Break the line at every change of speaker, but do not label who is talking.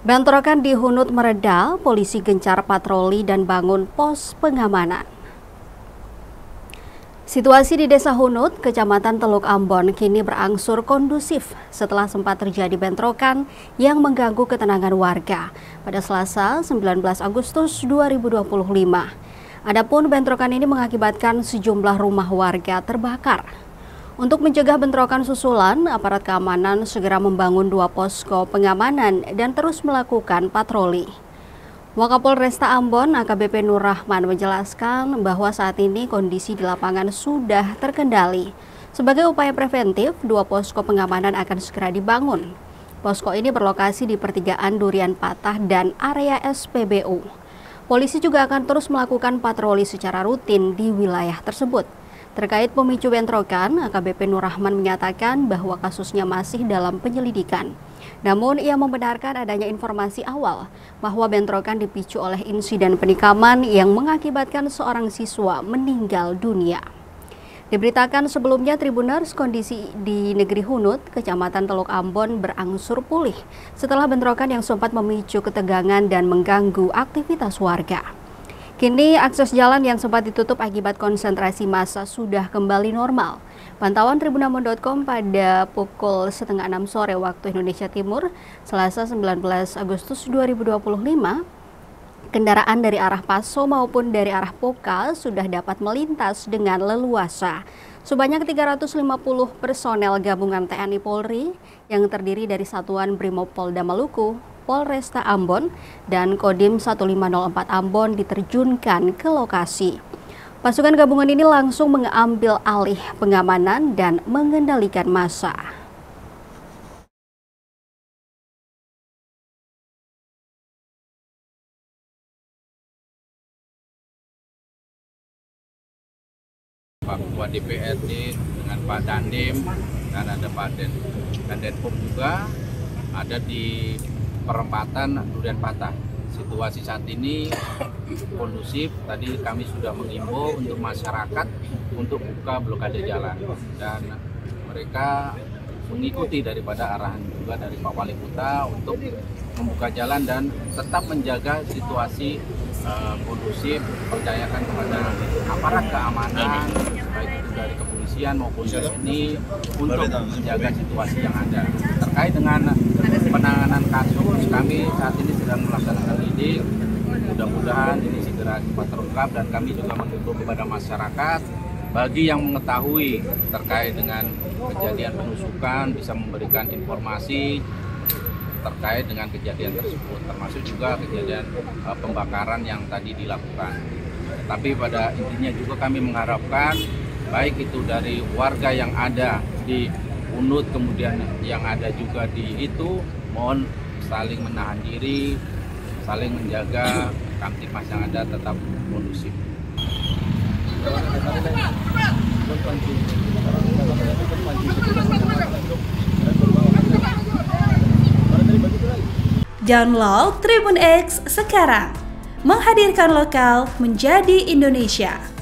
Bentrokan di Hunut mereda, polisi gencar patroli dan bangun pos pengamanan. Situasi di Desa Hunut, Kecamatan Teluk Ambon kini berangsur kondusif setelah sempat terjadi bentrokan yang mengganggu ketenangan warga pada Selasa 19 Agustus 2025. Adapun bentrokan ini mengakibatkan sejumlah rumah warga terbakar. Untuk mencegah bentrokan susulan, aparat keamanan segera membangun 2 posko pengamanan dan terus melakukan patroli. Wakapolresta Ambon AKBP Nur Rahman menjelaskan bahwa saat ini kondisi di lapangan sudah terkendali. Sebagai upaya preventif, 2 posko pengamanan akan segera dibangun. Posko ini berlokasi di pertigaan Durian Patah dan area SPBU. Polisi juga akan terus melakukan patroli secara rutin di wilayah tersebut. Terkait pemicu bentrokan, AKBP Nur Rahman menyatakan bahwa kasusnya masih dalam penyelidikan. Namun, ia membenarkan adanya informasi awal bahwa bentrokan dipicu oleh insiden penikaman yang mengakibatkan seorang siswa meninggal dunia. Diberitakan sebelumnya, Tribuners, kondisi di negeri Hunut, Kecamatan Teluk Ambon berangsur pulih setelah bentrokan yang sempat memicu ketegangan dan mengganggu aktivitas warga. Kini akses jalan yang sempat ditutup akibat konsentrasi massa sudah kembali normal. Pantauan tribunambon.com pada pukul 5:30 sore waktu Indonesia Timur, Selasa 19 Agustus 2025, kendaraan dari arah Paso maupun dari arah Poka sudah dapat melintas dengan leluasa. Sebanyak 350 personel gabungan TNI Polri yang terdiri dari Satuan Brimopolda Maluku, Polresta Ambon, dan Kodim 1504 Ambon diterjunkan ke lokasi. Pasukan gabungan ini langsung mengambil alih pengamanan dan mengendalikan massa.
Pak Ketua DPRD dengan Pak Dandim dan ada Pak Denpom juga ada di perempatan Durian Patah. Situasi saat ini kondusif. Tadi kami sudah mengimbau untuk masyarakat untuk buka blokade jalan dan mereka mengikuti daripada arahan juga dari Pak Wali Kota untuk membuka jalan dan tetap menjaga situasi kondusif, percayakan kepada aparat keamanan baik itu dari kepolisian maupun TNI untuk menjaga situasi yang ada. Terkait dengan penanganan kasus, kami saat ini sedang melaksanakan lidik. Mudah-mudahan ini segera cepat terungkap dan kami juga mengimbau kepada masyarakat bagi yang mengetahui terkait dengan kejadian penusukan bisa memberikan informasi terkait dengan kejadian tersebut, termasuk juga kejadian pembakaran yang tadi dilakukan. Tapi pada intinya juga kami mengharapkan baik itu dari warga yang ada di Hunut kemudian yang ada juga di itu, mohon saling menahan diri, saling menjaga kamtipmas yang ada tetap kondusif.
Download Tribun X sekarang, menghadirkan lokal menjadi Indonesia.